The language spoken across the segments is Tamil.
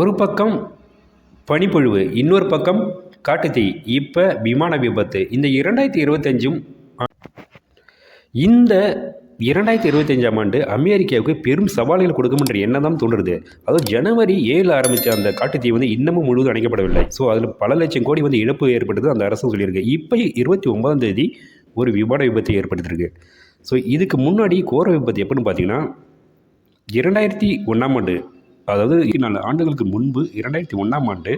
ஒரு பக்கம் பனிப்பொழிவு, இன்னொரு பக்கம் காட்டுத்தீ, இப்போ விமான விபத்து. இந்த 2025ம் இந்த 2025ஆம் ஆண்டு அமெரிக்காவுக்கு பெரும் சவால்கள் கொடுக்கும் என்ற எண்ணம் தான் தோன்றுறது. அதுவும் ஜனவரி 7 ஆரம்பித்த அந்த காட்டுத்தீ வந்து இன்னமும் முழுவதும் அணைக்கப்படவில்லை. ஸோ அதில் பல லட்சம் கோடி வந்து இழப்பு ஏற்பட்டது அந்த அரசும் சொல்லியிருக்கு. இப்போ 29ஆம் தேதி ஒரு விமான விபத்து ஏற்படுத்திருக்கு. ஸோ இதுக்கு முன்னாடி கோர விபத்து எப்படின்னு பார்த்தீங்கன்னா 2001ஆம் ஆண்டு, அதாவது 4 ஆண்டுகளுக்கு முன்பு 2001ஆம் ஆண்டு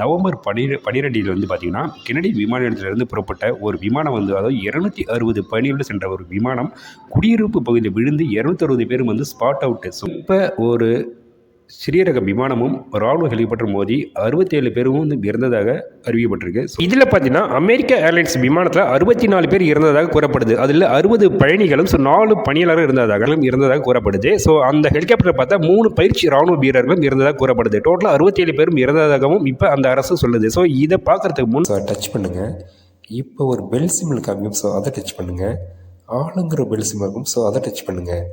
நவம்பர் 12 வந்து பார்த்திங்கன்னா கென்னடி விமான நிலையத்திலிருந்து புறப்பட்ட ஒரு விமானம் வந்து, அதாவது 260 பயணிகள் சென்ற ஒரு விமானம் குடியிருப்பு பகுதியில் விழுந்து 260 பேரும் வந்து ஸ்பாட் அவுட்டு. ஸோ இப்போ ஒரு சிறிய ரக விமானமும் ராணுவ ஹெலிகாப்டர் மோதி 67 பேரும் வந்து இறந்ததாக அறிவிக்கப்பட்டிருக்கு. இதில் பார்த்தீங்கன்னா அமெரிக்க ஏர்லைன்ஸ் விமானத்தில் 64 பேர் இறந்ததாக கூறப்படுது. அதில் 60 பயணிகளும் 4 பணியாளர்கள் இருந்ததாக கூறப்படுது. ஸோ அந்த ஹெலிகாப்டரை பார்த்தா 3 பயிற்சி ராணுவ வீரர்களும் இருந்ததாக கூறப்படுது. டோட்டலாக 67 பேரும் இறந்ததாகவும் இப்போ அந்த அரசு சொல்லுது. ஸோ இதை பார்க்கறதுக்கு முன் டச் பண்ணுங்கள். இப்போ ஒரு பெல் சிம்பிள் காமிக்கும். ஸோ அதை டச் பண்ணுங்கள். ஆளுங்கிற பெல் சிம்பிள் இருக்கும். ஸோ அதை டச் பண்ணுங்கள்.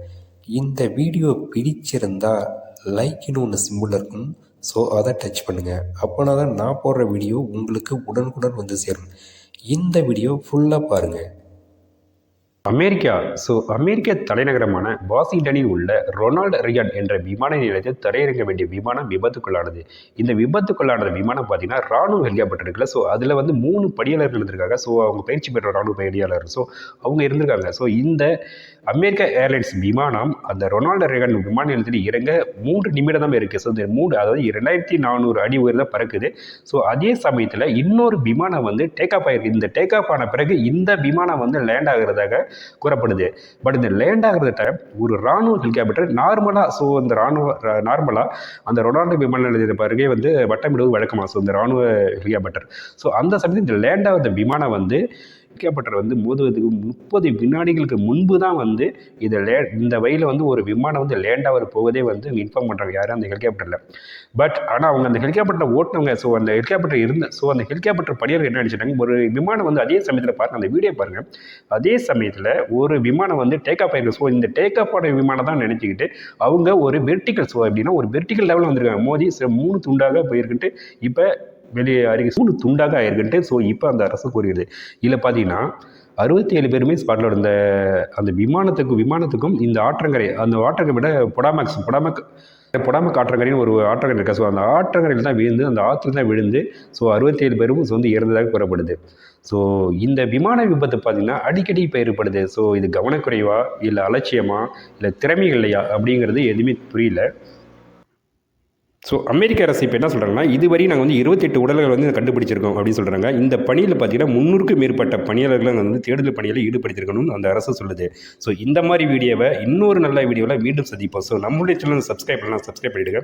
இந்த வீடியோ பிடிச்சிருந்தா லைக்னு ஒன்று சிம்பிள் இருக்கும். ஸோ அதை டச் பண்ணுங்கள். அப்போனா தான் நான் போடுற வீடியோ உங்களுக்கு உடனுக்குடன் வந்து சேரும். இந்த வீடியோ ஃபுல்லாக பாருங்கள். அமெரிக்கா அமெரிக்க தலைநகரமான வாஷிங்டனில் உள்ள ரொனால்ட் ரியான் என்ற விமான நிலையத்தில் தரையிறங்க வேண்டிய விமானம் விபத்துக்குள்ளானது. இந்த விபத்துக்குள்ளான விமானம் பார்த்தீங்கன்னா ராணுவ ஹெலிகாப்டர் இருக்குல்ல. ஸோ அதில் வந்து 3 பணியாளர்கள் இருந்திருக்காங்க. ஸோ அவங்க பயிற்சி பெற்ற ராணுவ பணியாளர். ஸோ அவங்க இருந்திருக்காங்க. ஸோ இந்த அமெரிக்கா ஏர்லைன்ஸ் விமானம் அந்த ரொனால்ட் ரியான் விமான நிலையத்தில் இறங்க 3 நிமிடம் தான் இருக்குது. ஸோ இந்த 3, அதாவது 2400 அடி உயரம் தான் பறக்குது. ஸோ அதே சமயத்தில் இன்னொரு விமானம் வந்து டேக் ஆஃப் ஆகிருக்கு. இந்த டேக் ஆஃப் ஆன பிறகு இந்த விமானம் வந்து லேண்ட் ஆகிறதாக கூறப்படுது. பட் இந்த லேண்ட் ஆகிற டைம் ஒரு ராணுவ ஹெலிகாப்டர் நார்மலாக அந்த ரொனால்டோ விமான நிலையத்தை பிறகே வந்து வட்டமிடுவது வழக்கமாக. ஸோ இந்த ராணுவ ஹெலிகாப்டர். ஸோ அந்த சமயத்தில் இந்த லேண்ட் ஆகிற விமானம் வந்து ஹெலிகாப்டர் வந்து மோதுவதுக்கு 30 வினாடிகளுக்கு முன்பு தான் வந்து இந்த வழியில் வந்து ஒரு விமானம் வந்து லேண்ட் ஆகிற போவதே வந்து இன்ஃபார்ம் பண்ணுறாங்க யாரும் அந்த ஹெலிகாப்டரில். பட் ஆனால் அவங்க அந்த ஹெலிகாப்டரில் ஓட்டினவங்க, ஸோ அந்த ஹெலிகாப்டர் பணியாளர்கள் என்ன நினச்சிட்டாங்க, ஒரு விமானம் வந்து அதே சமயத்தில் பாருங்கள், அந்த வீடியோ பாருங்கள், அதே சமயத்தில் ஒரு விமானம் வந்து டேக் ஆஃப் ஆகிருக்கு. ஸோ இந்த டேக் ஆஃப் ஆன விமானம் தான் நினச்சிக்கிட்டு அவங்க ஒரு வெர்டிக்கல், ஸோ அப்படின்னா ஒரு வெர்டிக்கல் லெவலில் வந்திருக்காங்க. மோதி 3 துண்டாக போயிருக்குன்ட்டு இப்போ வெளியே அறிக்கை 3 துண்டாக ஆயிருக்குன்ட்டு. ஸோ இப்போ அந்த அரசு கூறுகிறது. இதில் பார்த்தீங்கன்னா 67 பேருமே ஸ்பாட்டில் இருந்த அந்த விமானத்துக்கும் இந்த ஆற்றங்கரை, அந்த ஆற்றங்கரை விட பொடாமக் ஆற்றங்கரைன்னு ஒரு ஆற்றங்கரை இருக்கா. ஸோ அந்த ஆற்றங்கரையில் தான் விழுந்து, அந்த ஆற்றுல தான் விழுந்து ஸோ 67 பேரும் வந்து இறந்ததாக கூறப்படுது. ஸோ இந்த விமான விபத்து பார்த்திங்கன்னா அடிக்கடி இப்போ ஏற்படுது. ஸோ இது கவனக்குறைவா, இல்லை அலட்சியமா, இல்லை திறமைகள் இல்லையா அப்படிங்கிறது எதுவுமே புரியல. ஸோ அமெரிக்க அரசு இப்போ என்ன சொல்கிறாங்கன்னா, இதுவரை நாங்கள் வந்து 28 உடல்கள் வந்து கண்டுபிடிச்சிருக்கோம் அப்படின்னு சொல்கிறாங்க. இந்த பணியில் பார்த்தீங்கன்னா 300க்கும் மேற்பட்ட பணியாளர்களை வந்து தேடுதல் பணியில் ஈடுபடுத்திருக்கணும்னு அந்த அரசு சொல்லுது. ஸோ இந்த மாதிரி வீடியோவை இன்னொரு நல்ல வீடியோவில் மீண்டும் சந்திப்போம். ஸோ நம்மளுடைய சேனல் சப்ஸ்கிரைப் பண்ணிடுங்க.